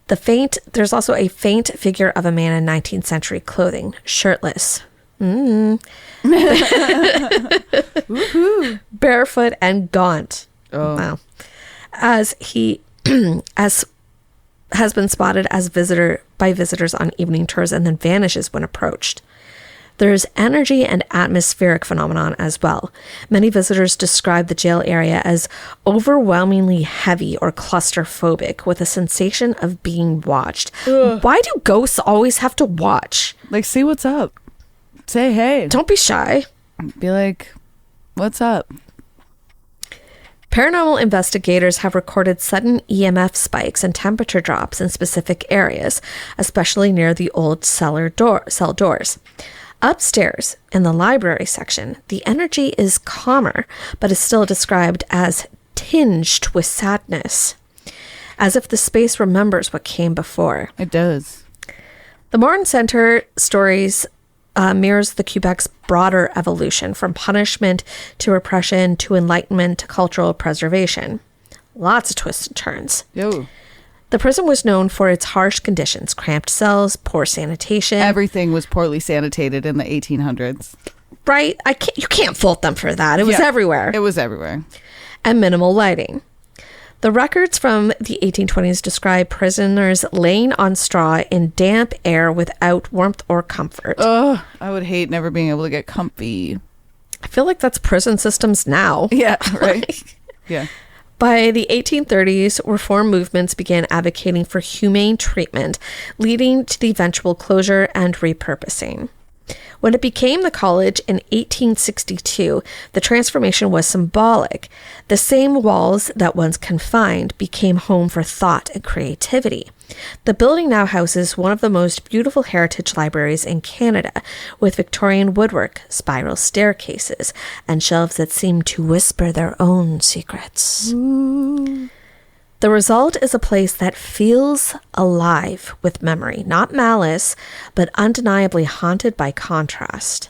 There's also a faint figure of a man in 19th century clothing, shirtless, barefoot and gaunt. Oh. Wow. As he has been spotted by visitors on evening tours and then vanishes when approached. There's energy and atmospheric phenomenon as well. Many visitors describe the jail area as overwhelmingly heavy or claustrophobic with a sensation of being watched. Ugh. Why do ghosts always have to watch? Like, see what's up. Say hey. Don't be shy. Be like, what's up? Paranormal investigators have recorded sudden EMF spikes and temperature drops in specific areas, especially near the old cell doors. Upstairs, in the library section, the energy is calmer, but is still described as tinged with sadness, as if the space remembers what came before. It does. The Morrin Centre stories mirrors the Quebec's broader evolution from punishment to repression to enlightenment to cultural preservation. Lots of twists and turns. Yo. The prison was known for its harsh conditions, cramped cells, poor sanitation. Everything was poorly sanitated in the 1800s. Right? You can't fault them for that. It was everywhere. It was everywhere. And minimal lighting. The records from the 1820s describe prisoners laying on straw in damp air without warmth or comfort. Oh, I would hate never being able to get comfy. I feel like that's prison systems now. Yeah, right. Yeah. By the 1830s, reform movements began advocating for humane treatment, leading to the eventual closure and repurposing. When it became the college in 1862, the transformation was symbolic. The same walls that once confined became home for thought and creativity. The building now houses one of the most beautiful heritage libraries in Canada, with Victorian woodwork, spiral staircases, and shelves that seem to whisper their own secrets. Ooh. The result is a place that feels alive with memory, not malice, but undeniably haunted by contrast.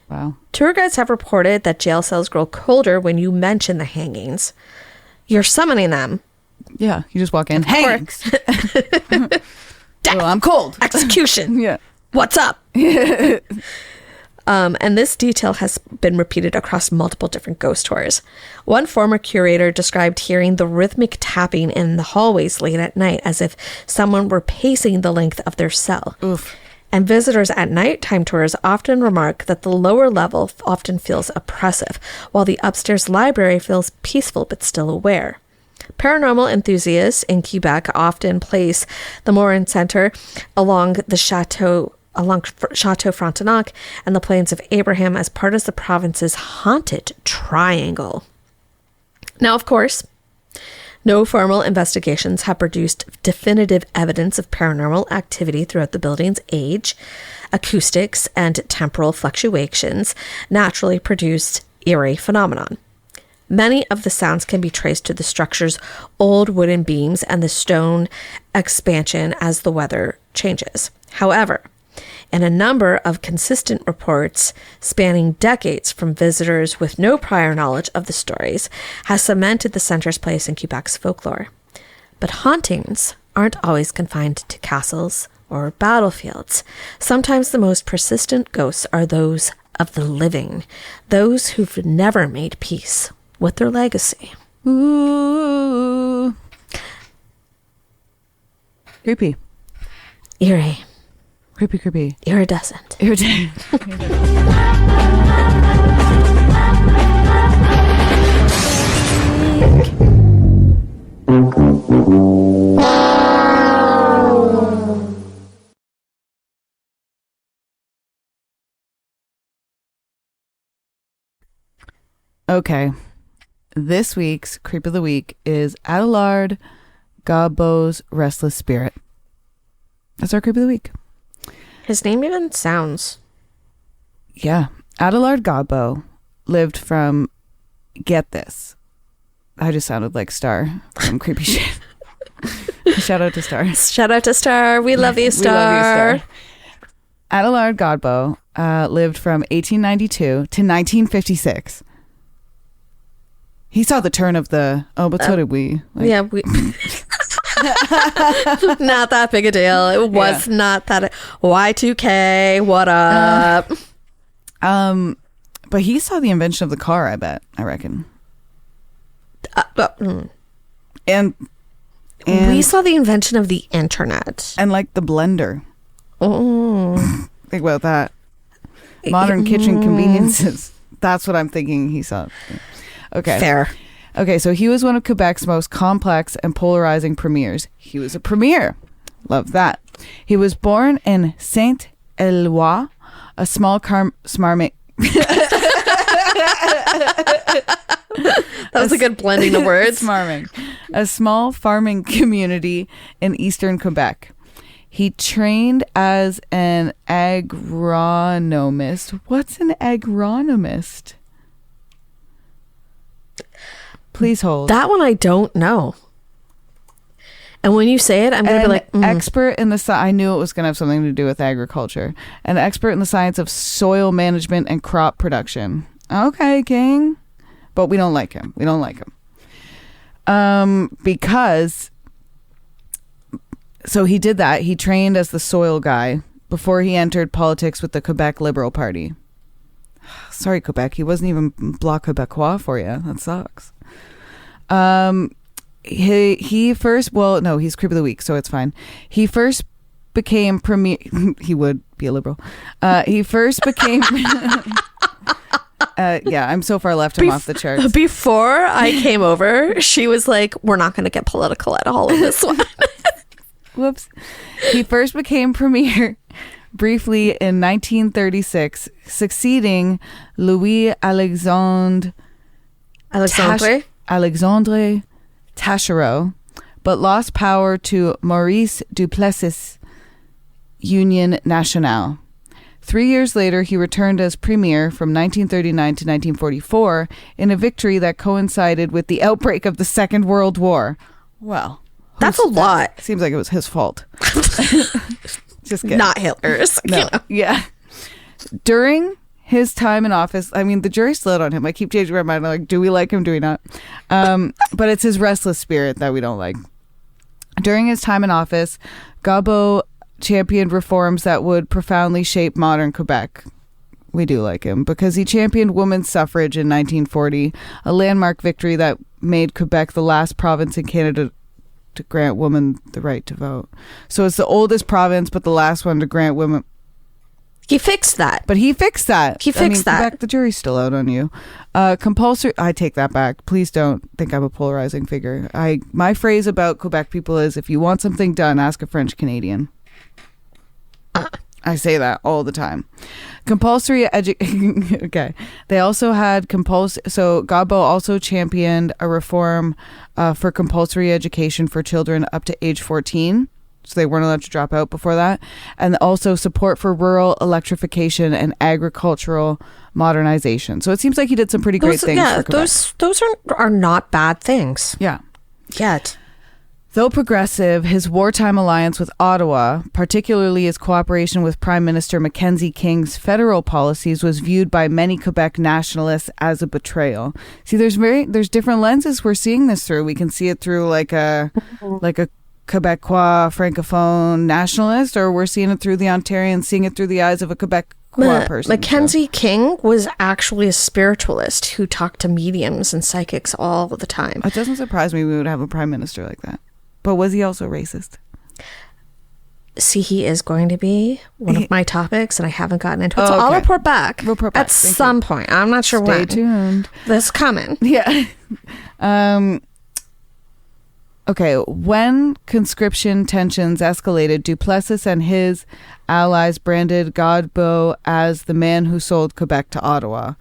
Wow. Tour guides have reported that jail cells grow colder when you mention the hangings. You're summoning them. Yeah, you just walk in. Hangings. I'm cold. Execution. Yeah. What's up? And this detail has been repeated across multiple different ghost tours. One former curator described hearing the rhythmic tapping in the hallways late at night as if someone were pacing the length of their cell. Oof. And visitors at nighttime tours often remark that the lower level often feels oppressive, while the upstairs library feels peaceful but still aware. Paranormal enthusiasts in Quebec often place the Morrin Centre along Château Frontenac and the Plains of Abraham as part of the province's haunted triangle. Now, of course, no formal investigations have produced definitive evidence of paranormal activity throughout the building's age. Acoustics and temporal fluctuations naturally produced eerie phenomenon. Many of the sounds can be traced to the structure's old wooden beams and the stone expansion as the weather changes. However, in a number of consistent reports spanning decades from visitors with no prior knowledge of the stories has cemented the center's place in Quebec's folklore. But hauntings aren't always confined to castles or battlefields. Sometimes the most persistent ghosts are those of the living, those who've never made peace with their legacy. Ooh. Creepy. Eerie. Creepy. Iridescent. Okay. This week's Creep of the Week is Adélard Godbout's Restless Spirit. That's our Creep of the Week. His name even sounds... Yeah. Adélard Godbout lived from, get this, I just sounded like Star from Creepy Shit. Shout out to Star. Shout out to Star. We love you, Star. We love you, Star. Adélard Godbout lived from 1892 to 1956. He saw the turn of the... Oh, but so did we. Like, yeah, we... Not that big a deal. It was not that... Y2K, what up? But he saw the invention of the car, I reckon. And we saw the invention of the internet. And like the blender. Oh. Think about that. Modern kitchen conveniences. That's what I'm thinking he saw. Okay. Fair. Okay, so he was one of Quebec's most complex and polarizing premiers. He was a premier. Love that. He was born in Saint-Éloi, a small smarming... That was a good blending of words. Smarming. A small farming community in eastern Quebec. He trained as an agronomist. What's an agronomist? Please hold. That one I don't know. And when you say it, I'm going to be like... expert in the... I knew it was going to have something to do with agriculture. An expert in the science of soil management and crop production. Okay, King. But we don't like him. Because... So he did that. He trained as the soil guy before he entered politics with the Quebec Liberal Party. Sorry, Quebec. He wasn't even Bloc Québécois for you. That sucks. He first... Well, no, he's Creep of the Week, so it's fine. He first became premier... He would be a liberal. He first became... yeah, I'm so far left. I'm off the charts. Before I came over, she was like, we're not going to get political at all in this one. Whoops. He first became premier briefly in 1936, succeeding Louis Alexandre Taschereau, but lost power to Maurice Duplessis Union Nationale. 3 years later, he returned as premier from 1939 to 1944 in a victory that coincided with the outbreak of the Second World War. Well... That's a lot. Seems like it was his fault. Just kidding. Not Hitler's. No. You know. Yeah. During his time in office, I mean, the jury's still out on him. I keep changing my mind. I'm like, do we like him? Do we not? But it's his restless spirit that we don't like. During his time in office, Godbout championed reforms that would profoundly shape modern Quebec. We do like him because he championed women's suffrage in 1940, a landmark victory that made Quebec the last province in Canada to grant women the right to vote. So it's the oldest province, but the last one to grant women. He fixed that. But he fixed that. Quebec, the jury's still out on you. Compulsory. I take that back. Please don't think I'm a polarizing figure. My phrase about Quebec people is, if you want something done, ask a French Canadian. I say that all the time. Compulsory okay. They also had so Godbout also championed a reform for compulsory education for children up to age 14. So they weren't allowed to drop out before that. And also support for rural electrification and agricultural modernization. So it seems like he did some pretty great things for Quebec. Those are not bad things. Yeah. Yet. Though progressive, his wartime alliance with Ottawa, particularly his cooperation with Prime Minister Mackenzie King's federal policies, was viewed by many Quebec nationalists as a betrayal. See, there's different lenses we're seeing this through. We can see it through like a Quebecois francophone nationalist, or we're seeing it through the Ontarian, seeing it through the eyes of a Quebecois person. Mackenzie King was actually a spiritualist who talked to mediums and psychics all the time. It doesn't surprise me we would have a prime minister like that. But was he also racist? See, he is going to be one of my topics, and I haven't gotten into it. So I'll report back at some point. I'm not sure when. Stay tuned. That's coming. Yeah. Okay, when conscription tensions escalated, Duplessis and his allies branded Godbout as the man who sold Quebec to Ottawa.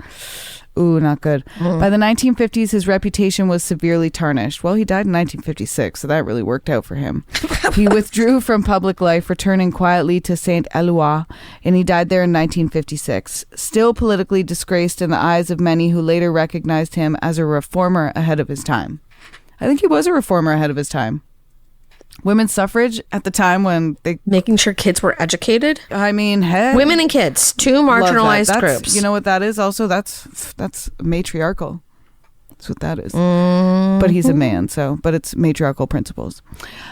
Ooh, not good. By the 1950s, his reputation was severely tarnished. Well, he died in 1956, so that really worked out for him. He withdrew from public life, returning quietly to Saint-Éloi, and he died there in 1956. Still politically disgraced in the eyes of many who later recognized him as a reformer ahead of his time. I think he was a reformer ahead of his time. Women's suffrage at the time when they... Making sure kids were educated. I mean, hey. Women and kids, two marginalized groups. You know what that is also? That's matriarchal. That's what that is. But he's a man, but it's matriarchal principles.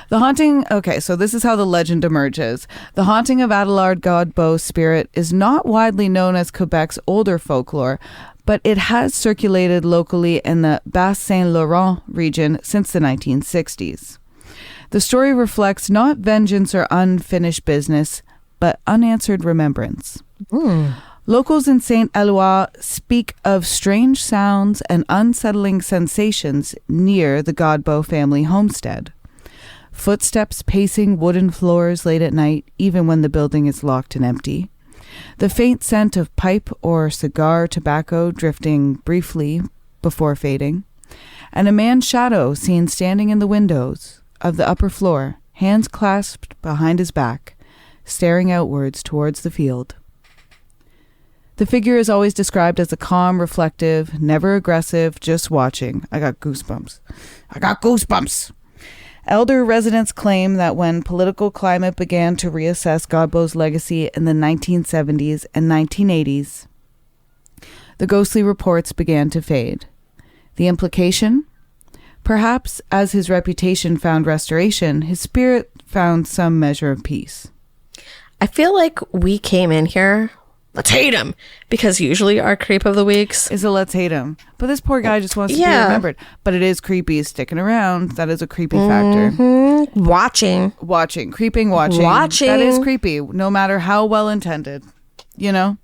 The haunting... Okay, so this is how the legend emerges. The haunting of Adélard Godbout's spirit is not widely known as Quebec's older folklore, but it has circulated locally in the Bas-Saint-Laurent region since the 1960s. The story reflects not vengeance or unfinished business, but unanswered remembrance. Locals in Saint-Éloi speak of strange sounds and unsettling sensations near the Godbout family homestead. Footsteps pacing wooden floors late at night, even when the building is locked and empty. The faint scent of pipe or cigar tobacco drifting briefly before fading. And a man's shadow seen standing in the windows of the upper floor, hands clasped behind his back, staring outwards towards the field. The figure is always described as a calm, reflective, never aggressive, just watching. I got goosebumps. Elder residents claim that when political climate began to reassess Godbout's legacy in the 1970s and 1980s, the ghostly reports began to fade. The implication? Perhaps as his reputation found restoration, his spirit found some measure of peace. I feel like we came in here, let's hate him, because usually our creep of the weeks is a let's hate him. But this poor guy just wants to be remembered. But it is creepy. He's sticking around. That is a creepy factor. Watching. Creeping, watching. That is creepy, no matter how well intended, you know?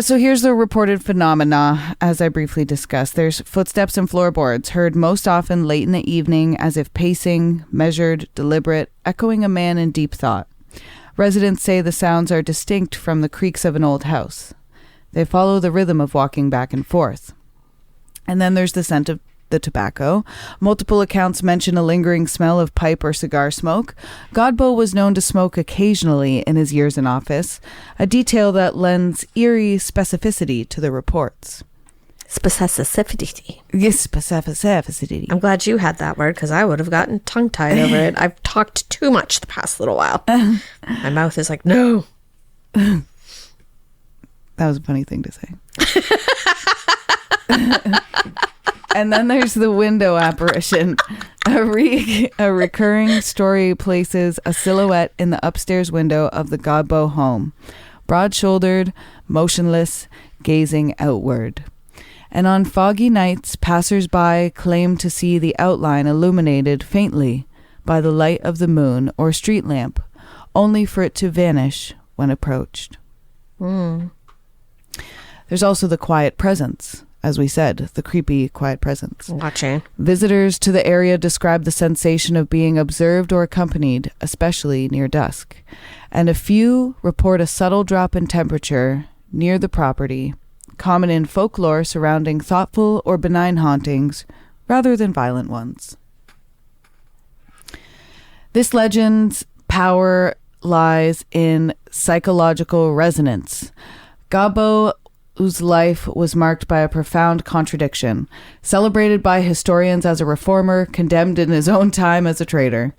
So here's the reported phenomena, as I briefly discussed. There's footsteps and floorboards, heard most often late in the evening, as if pacing, measured, deliberate, echoing a man in deep thought. Residents say the sounds are distinct from the creaks of an old house. They follow the rhythm of walking back and forth. And then there's the scent of the tobacco. Multiple accounts mention a lingering smell of pipe or cigar smoke. Godbout was known to smoke occasionally in his years in office, a detail that lends eerie specificity to the reports. Specificity. Yes, specificity. I'm glad you had that word because I would have gotten tongue-tied over it. I've talked too much the past little while. My mouth is like, no. That was a funny thing to say. And then there's the window apparition. A recurring story places a silhouette in the upstairs window of the Godbout home, broad-shouldered, motionless, gazing outward. And on foggy nights, passers-by claim to see the outline illuminated faintly by the light of the moon or street lamp, only for it to vanish when approached. There's also the quiet presence. As we said, the creepy, quiet presence. Watching. Visitors to the area describe the sensation of being observed or accompanied, especially near dusk. And a few report a subtle drop in temperature near the property, common in folklore surrounding thoughtful or benign hauntings rather than violent ones. This legend's power lies in psychological resonance. Godbout, whose life was marked by a profound contradiction, celebrated by historians as a reformer, condemned in his own time as a traitor.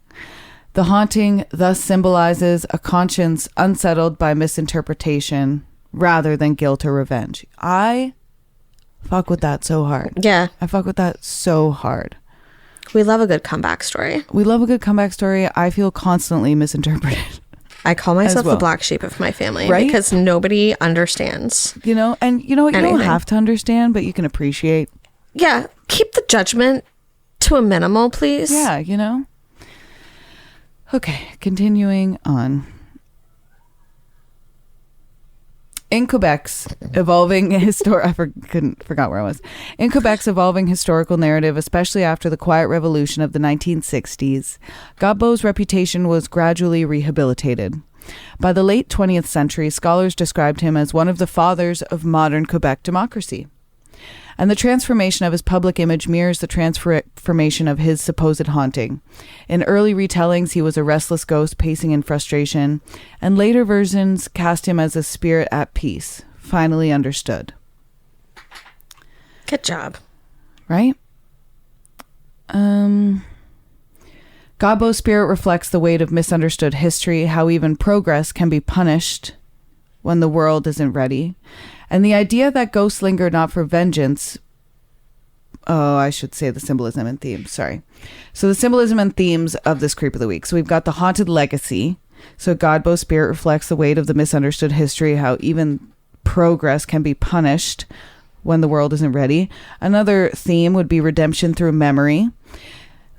The haunting thus symbolizes a conscience unsettled by misinterpretation rather than guilt or revenge. I fuck with that so hard. Yeah. I fuck with that so hard. We love a good comeback story. I feel constantly misinterpreted. I call myself the black sheep of my family, right? Because nobody understands. You know, and you know what? You don't have to understand, but you can appreciate. Yeah. Keep the judgment to a minimal, please. Yeah, you know? Okay, continuing on. In Quebec's evolving forgot where I was. In Quebec's evolving historical narrative, especially after the Quiet Revolution of the 1960s, Godbout's reputation was gradually rehabilitated. By the late 20th century, scholars described him as one of the fathers of modern Quebec democracy. And the transformation of his public image mirrors the transformation of his supposed haunting. In early retellings, he was a restless ghost pacing in frustration, and later versions cast him as a spirit at peace, finally understood. Good job. Right? Godbout's spirit reflects the weight of misunderstood history, how even progress can be punished when the world isn't ready. And the idea that ghosts linger not for vengeance. Oh, I should say the symbolism and themes. Sorry. So the symbolism and themes of this Creep of the Week. So we've got the haunted legacy. So Godbout's spirit reflects the weight of the misunderstood history, how even progress can be punished when the world isn't ready. Another theme would be redemption through memory.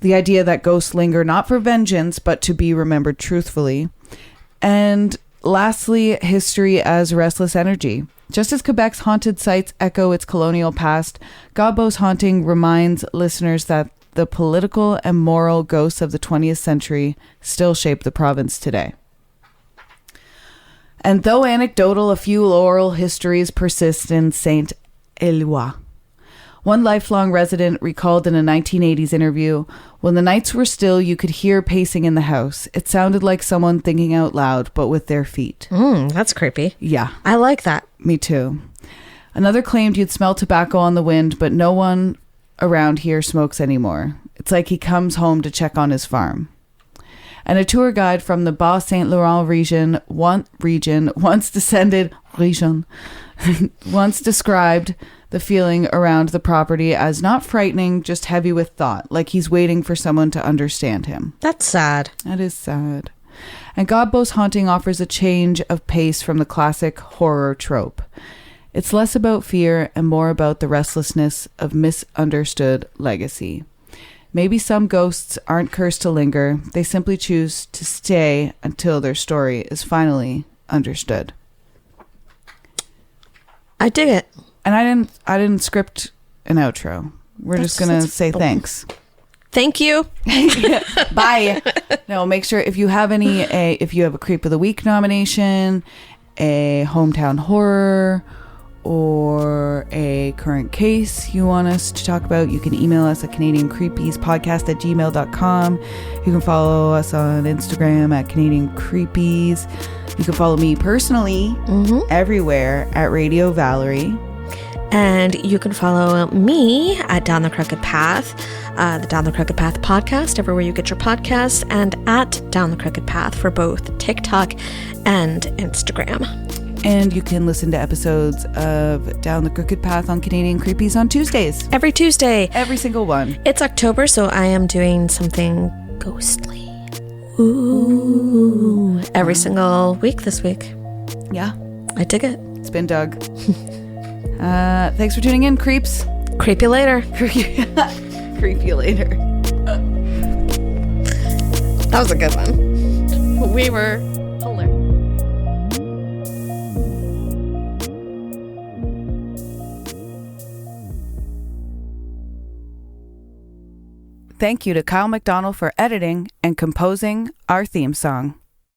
The idea that ghosts linger not for vengeance, but to be remembered truthfully. And lastly, history as restless energy. Just as Quebec's haunted sites echo its colonial past, Godbout's haunting reminds listeners that the political and moral ghosts of the 20th century still shape the province today. And though anecdotal, a few oral histories persist in Saint-Éloi. One lifelong resident recalled in a 1980s interview, when the nights were still, you could hear pacing in the house. It sounded like someone thinking out loud, but with their feet. That's creepy. Yeah. I like that. Me too. Another claimed you'd smell tobacco on the wind, but no one around here smokes anymore. It's like he comes home to check on his farm. And a tour guide from the Bas-Saint-Laurent region once described the feeling around the property as not frightening, just heavy with thought, like he's waiting for someone to understand him. That's sad. That is sad. And Godbout's haunting offers a change of pace from the classic horror trope. It's less about fear and more about the restlessness of misunderstood legacy. Maybe some ghosts aren't cursed to linger. They simply choose to stay until their story is finally understood. I dig it. And I didn't script an outro. We're just going to say thanks. Thank you. Bye. No, make sure if you have if you have a Creep of the Week nomination, a hometown horror, or a current case you want us to talk about, you can email us at canadiancreepiespodcast@gmail.com. You can follow us on Instagram at Canadian Creepies. You can follow me personally everywhere at Radio Valerie. And you can follow me at Down the Crooked Path, the Down the Crooked Path podcast, everywhere you get your podcasts, and at Down the Crooked Path for both TikTok and Instagram. And you can listen to episodes of Down the Crooked Path on Canadian Creepies on Tuesdays. Every Tuesday. Every single one. It's October, so I am doing something ghostly. Ooh. Every single week this week. Yeah. I dig it. It's been Doug. Thanks for tuning in, creeps. Creep you later. Creep you later. That was a good one. We were hilarious. Thank you to Kyle McDonald for editing and composing our theme song.